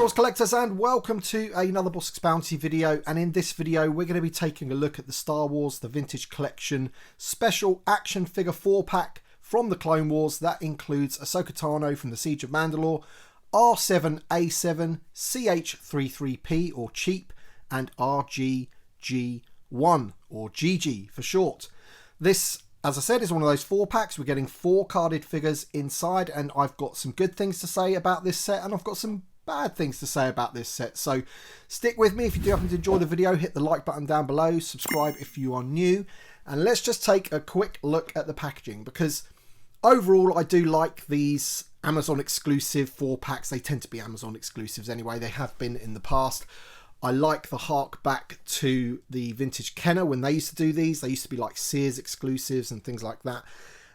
G'day collectors, and welcome to another Bossk Bounty video. And in this video we're going to be taking a look at the Star Wars The Vintage Collection Special Action Figure 4-pack from the Clone Wars. That includes Ahsoka Tano from the Siege of Mandalore, R7A7, CH33P or Cheap, and RGG1 or GG for short. This, as I said, is one of those 4-packs. We're getting 4 carded figures inside, and I've got some good things to say about this set, and I've got some bad things to say about this set. So stick with me. If you do happen to enjoy the video, hit the like button down below, subscribe if you are new, and let's just take a quick look at the packaging, because overall I do like these Amazon exclusive 4-packs. They tend to be Amazon exclusives anyway. They have been in the past. I like the hark back to the vintage Kenner when they used to do these. They used to be like Sears exclusives and things like that.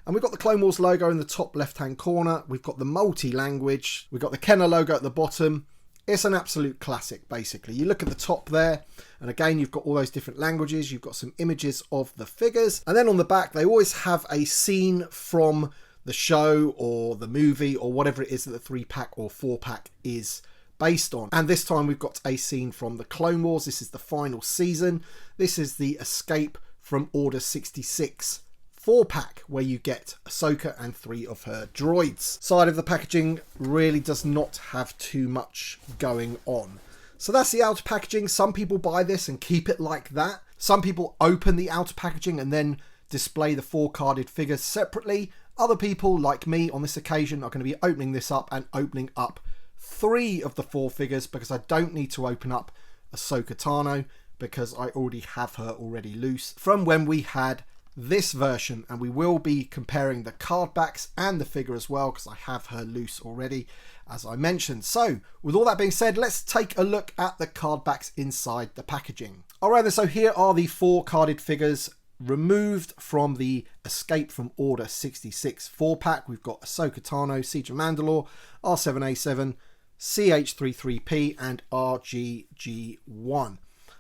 And we've got the Clone Wars logo in the top left hand corner. We've got the multi-language. We've got the Kenner logo at the bottom. It's an absolute classic, basically. You look at the top there, and again, you've got all those different languages. You've got some images of the figures. And then on the back, they always have a scene from the show or the movie or whatever it is that the 3-pack or 4-pack is based on. And this time we've got a scene from the Clone Wars. This is the final season. This is the Escape from Order 66 4-pack, where you get Ahsoka and 3 of her droids. Side of the packaging really does not have too much going on. So that's the outer packaging. Some people buy this and keep it like that. Some people open the outer packaging and then display the 4 carded figures separately. Other people, like me on this occasion, are going to be opening this up and opening up 3 of the 4 figures, because I don't need to open up Ahsoka Tano because I already have her already loose from when we had this version, and we will be comparing the card backs and the figure as well, because I have her loose already, as I mentioned. So with all that being said, let's take a look at the card backs inside the packaging. Alright then, so here are the 4 carded figures removed from the Escape from Order 66 4-pack. We've got Ahsoka Tano, Siege of Mandalore, R7A7, CH33P, and RGG1.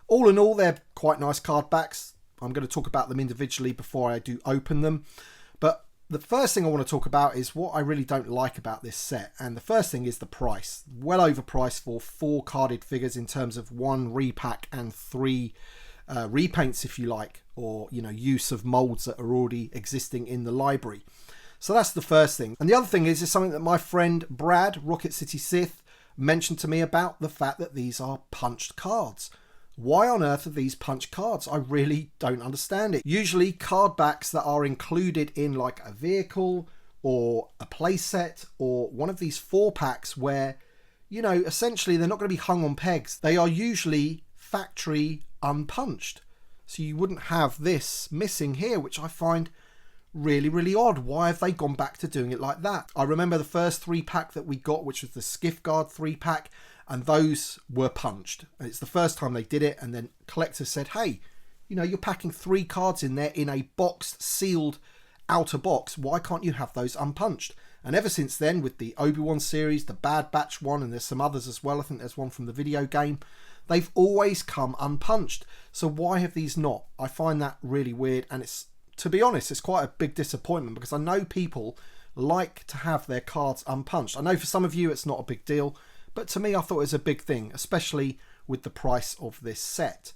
All in all, they're quite nice card backs. I'm going to talk about them individually before I do open them. But the first thing I want to talk about is what I really don't like about this set. And the first thing is the price. Well overpriced for 4 carded figures in terms of 1 repack and 3 repaints, if you like, or, you know, use of molds that are already existing in the library. So that's the first thing. And the other thing is something that my friend Brad, Rocket City Sith, mentioned to me about the fact that these are punched cards. Why on earth are these punched cards? I really don't understand it. Usually card backs that are included in like a vehicle or a playset or one of these 4-packs where, you know, essentially they're not going to be hung on pegs. They are usually factory unpunched. So you wouldn't have this missing here, which I find really, really odd. Why have they gone back to doing it like that? I remember the first 3-pack that we got, which was the Skiff Guard 3-pack, and those were punched. And it's the first time they did it, and then collectors said, hey, you know, you're packing 3 cards in there in a boxed, sealed outer box. Why can't you have those unpunched? And ever since then, with the Obi-Wan series, the Bad Batch one, and there's some others as well, I think there's one from the video game, they've always come unpunched. So why have these not? I find that really weird, and it's, to be honest, it's quite a big disappointment, because I know people like to have their cards unpunched. I know for some of you it's not a big deal, but to me I thought it was a big thing, especially with the price of this set.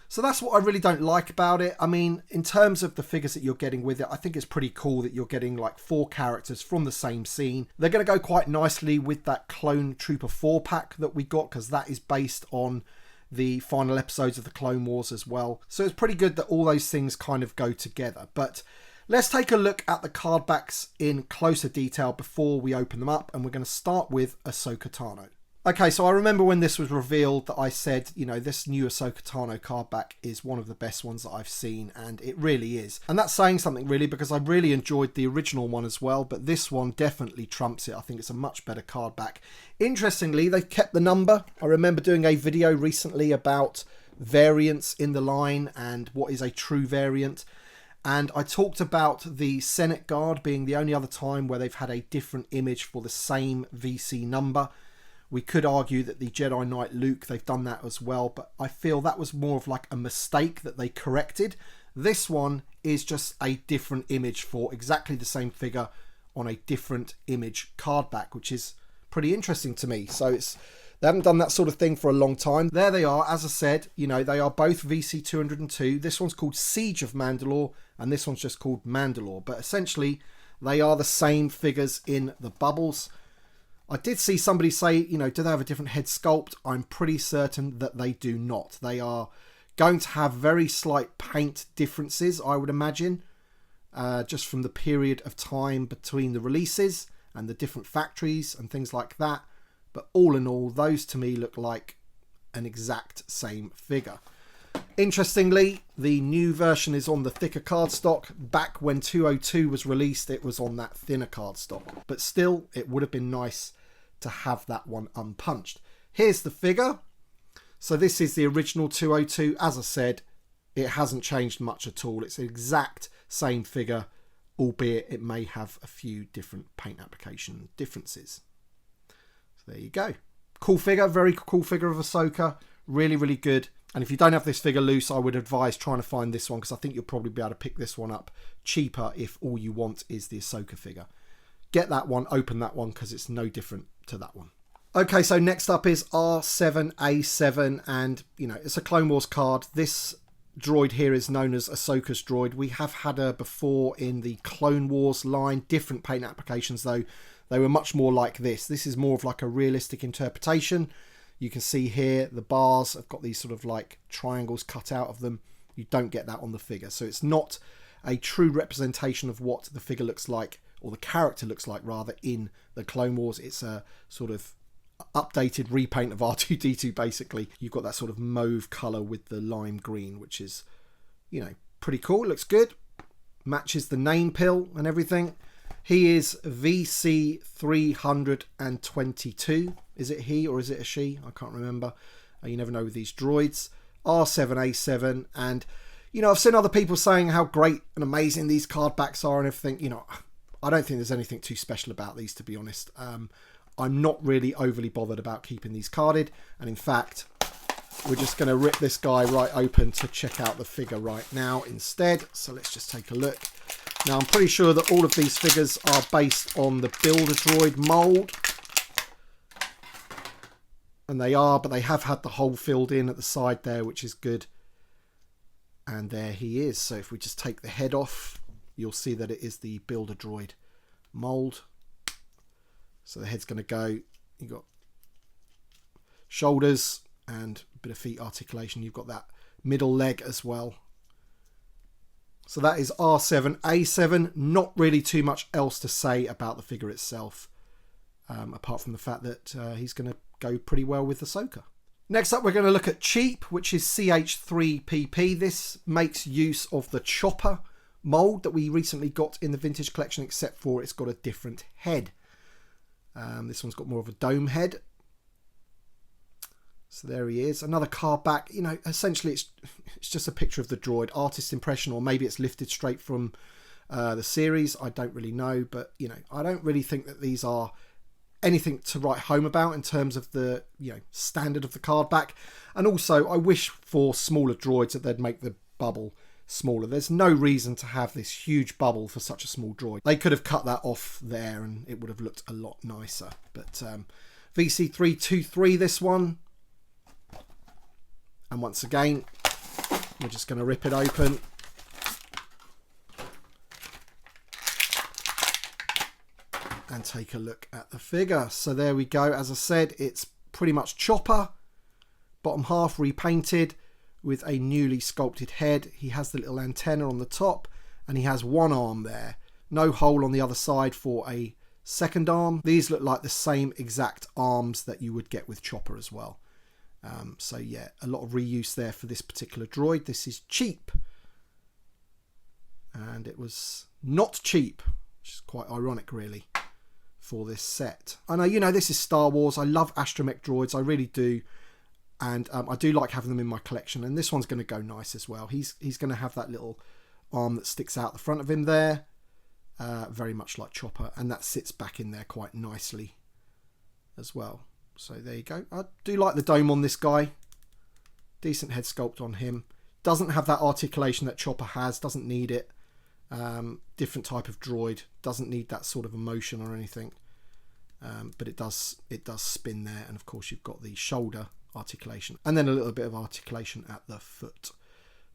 So that's what I really don't like about it. I mean, in terms of the figures that you're getting with it, I think it's pretty cool that you're getting like 4 characters from the same scene. They're going to go quite nicely with that Clone Trooper 4-pack that we got, because that is based on the final episodes of the Clone Wars as well. So it's pretty good that all those things kind of go together. But let's take a look at the card backs in closer detail before we open them up, and we're going to start with Ahsoka Tano. Okay, so I remember when this was revealed that I said, you know, this new Ahsoka Tano card back is one of the best ones that I've seen, and it really is. And that's saying something really, because I really enjoyed the original one as well, but this one definitely trumps it. I think it's a much better card back. Interestingly, they've kept the number. I remember doing a video recently about variants in the line and what is a true variant. And I talked about the Senate Guard being the only other time where they've had a different image for the same VC number. We could argue that the Jedi Knight Luke, they've done that as well, but I feel that was more of like a mistake that they corrected. This one is just a different image for exactly the same figure on a different image card back, which is pretty interesting to me. So it's They haven't done that sort of thing for a long time. There they are. As I said, you know, they are both VC202. This one's called Siege of Mandalore, and this one's just called Mandalore. But essentially, they are the same figures in the bubbles. I did see somebody say, you know, do they have a different head sculpt? I'm pretty certain that they do not. They are going to have very slight paint differences, I would imagine, just from the period of time between the releases and the different factories and things like that. But all in all, those to me look like an exact same figure. Interestingly, the new version is on the thicker cardstock. Back when 202 was released, it was on that thinner cardstock. But still, it would have been nice to have that one unpunched. Here's the figure. So this is the original 202. As I said, it hasn't changed much at all. It's the exact same figure, albeit it may have a few different paint application differences. So there you go. Cool figure, very cool figure of Ahsoka. Really, really good. And if you don't have this figure loose, I would advise trying to find this one, because I think you'll probably be able to pick this one up cheaper if all you want is the Ahsoka figure. Get that one, open that one, because it's no different to that one. Okay, so next up is R7A7, and, you know, it's a Clone Wars card. This droid here is known as Ahsoka's droid. We have had her before in the Clone Wars line. Different paint applications, though. They were much more like this. This is more of like a realistic interpretation. You can see here the bars have got these sort of like triangles cut out of them. You don't get that on the figure. So it's not a true representation of what the figure looks like, or the character looks like rather, in the Clone Wars. It's a sort of updated repaint of R2-D2 basically. You've got that sort of mauve colour with the lime green, which is, you know, pretty cool. It looks good. Matches the name pill and everything. He is VC322. Is it he or is it a she? I can't remember. You never know with these droids. R7A7, and, you know, I've seen other people saying how great and amazing these card backs are and everything. You know, I don't think there's anything too special about these, to be honest. I'm not really overly bothered about keeping these carded, and in fact, we're just going to rip this guy right open to check out the figure right now instead. So let's just take a look. Now, I'm pretty sure that all of these figures are based on the Build-A-Droid mould. And they are, but they have had the hole filled in at the side there, which is good. And there he is. So if we just take the head off, you'll see that it is the Build-A-Droid mould. So the head's going to go. You've got shoulders and a bit of feet articulation. You've got that middle leg as well. So that is R7A7. Not really too much else to say about the figure itself, apart from the fact that he's going to go pretty well with Ahsoka. Next up, we're going to look at Cheap, which is CH3PP. This makes use of the Chopper mould that we recently got in the Vintage Collection, except for it's got a different head. This one's got more of a dome head. So there he is. Another card back. You know, essentially it's just a picture of the droid. Artist impression, or maybe it's lifted straight from the series. I don't really know. But, you know, I don't really think that these are anything to write home about in terms of the, you know, standard of the card back. And also, I wish for smaller droids that they'd make the bubble smaller. There's no reason to have this huge bubble for such a small droid. They could have cut that off there and it would have looked a lot nicer. But VC323, this one. And once again, we're just going to rip it open. And take a look at the figure. So there we go. As I said, it's pretty much Chopper. Bottom half repainted with a newly sculpted head. He has the little antenna on the top and he has one arm there. No hole on the other side for a second arm. These look like the same exact arms that you would get with Chopper as well. So yeah, a lot of reuse there for this particular droid. This is Cheap. And it was not cheap, which is quite ironic really, for this set. I know, you know, this is Star Wars. I love astromech droids, I really do. And I do like having them in my collection. And this one's going to go nice as well. He's going to have that little arm that sticks out the front of him there. Very much like Chopper. And that sits back in there quite nicely as well. So there you go. I do like the dome on this guy. Decent head sculpt on him. Doesn't have that articulation that Chopper has. Doesn't need it. Different type of droid. Doesn't need that sort of emotion or anything. but it does spin there, and of course you've got the shoulder articulation and then a little bit of articulation at the foot.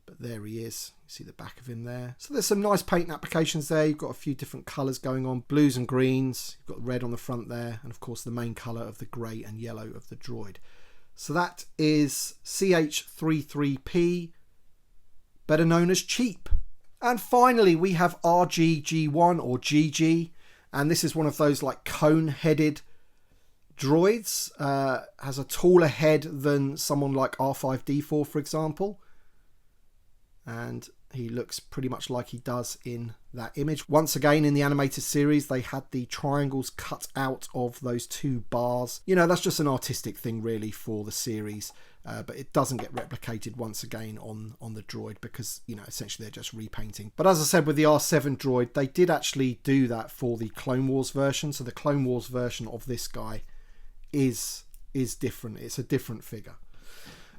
But there he is. You see the back of him there. So there's some nice paint applications there. You've got a few different colours going on, blues and greens. You've got red on the front there, and of course the main colour of the grey and yellow of the droid. So that is CH33P, better known as Cheap. And finally we have RGG1 or GG, and this is one of those like cone-headed droids. Has a taller head than someone like R5D4, for example. And he looks pretty much like he does in that image. Once again, in the animated series, they had the triangles cut out of those two bars. You know, that's just an artistic thing really for the series, but it doesn't get replicated once again on the droid because, you know, essentially they're just repainting. But as I said with the R7 droid, they did actually do that for the Clone Wars version. So the Clone Wars version of this guy is different. It's a different figure.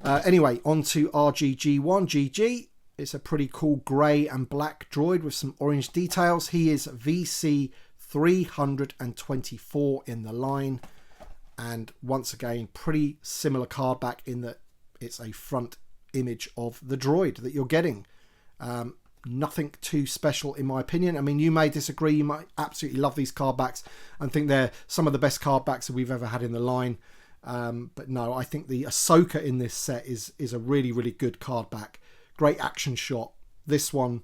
Anyway, on to RGG1 GG. It's a pretty cool grey and black droid with some orange details. He is VC 324 in the line. And once again, pretty similar card back in that it's a front image of the droid that you're getting. Nothing too special in my opinion. I mean, you may disagree. You might absolutely love these card backs and think they're some of the best card backs that we've ever had in the line. But no, I think the Ahsoka in this set is a really, really good card back. Great action shot. This one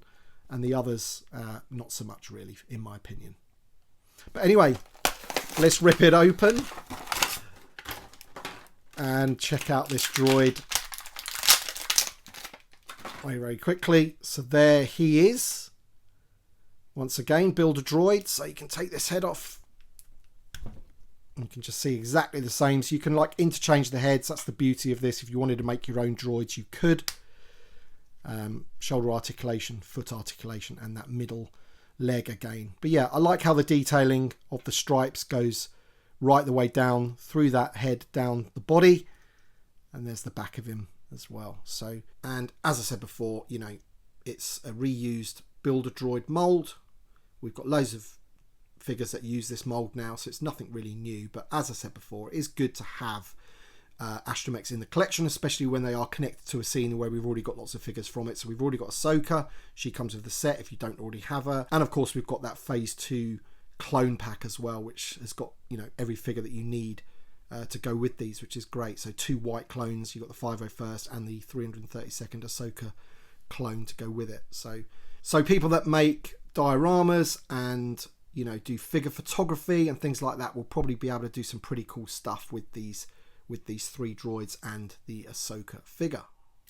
and the others, not so much really, in my opinion. But anyway, let's rip it open and check out this droid very, very quickly. So there he is. Once again, build a droid. So you can take this head off. You can just see exactly the same. So you can like interchange the heads. That's the beauty of this. If you wanted to make your own droids, you could. Shoulder articulation, foot articulation, and that middle leg again. But yeah, I like how the detailing of the stripes goes right the way down through that head down the body, and there's the back of him as well. So, and as I said before, you know, it's a reused Build-A-Droid mold. We've got loads of figures that use this mold now, so it's nothing really new. But as I said before, it is good to have astromechs in the collection, especially when they are connected to a scene where we've already got lots of figures from it. So we've already got Ahsoka. She comes with the set if you don't already have her. And of course, we've got that Phase 2 clone pack as well, which has got, you know, every figure that you need to go with these, which is great. So 2 white clones. You've got the 501st and the 332nd Ahsoka clone to go with it. So people that make dioramas and, you know, do figure photography and things like that will probably be able to do some pretty cool stuff with these 3 droids and the Ahsoka figure.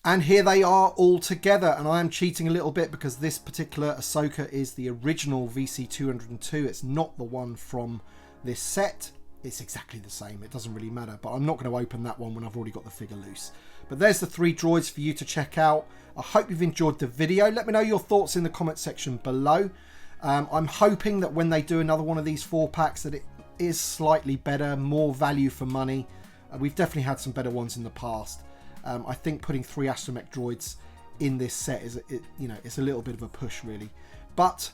And here they are all together, and I am cheating a little bit because this particular Ahsoka is the original VC202. It's not the one from this set. It's exactly the same. It doesn't really matter, but I'm not going to open that one when I've already got the figure loose. But there's the 3 droids for you to check out. I hope you've enjoyed the video. Let me know your thoughts in the comment section below. I'm hoping that when they do another one of these 4 packs that it is slightly better, more value for money. We've definitely had some better ones in the past. I think putting 3 astromech droids in this set is, it's a little bit of a push really. But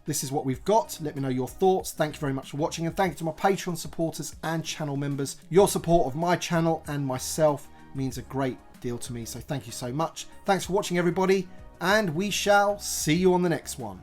this is what we've got. Let me know your thoughts. Thank you very much for watching, and thank you to my Patreon supporters and channel members. Your support of my channel and myself means a great deal to me, so thank you so much. Thanks for watching everybody, and we shall see you on the next one.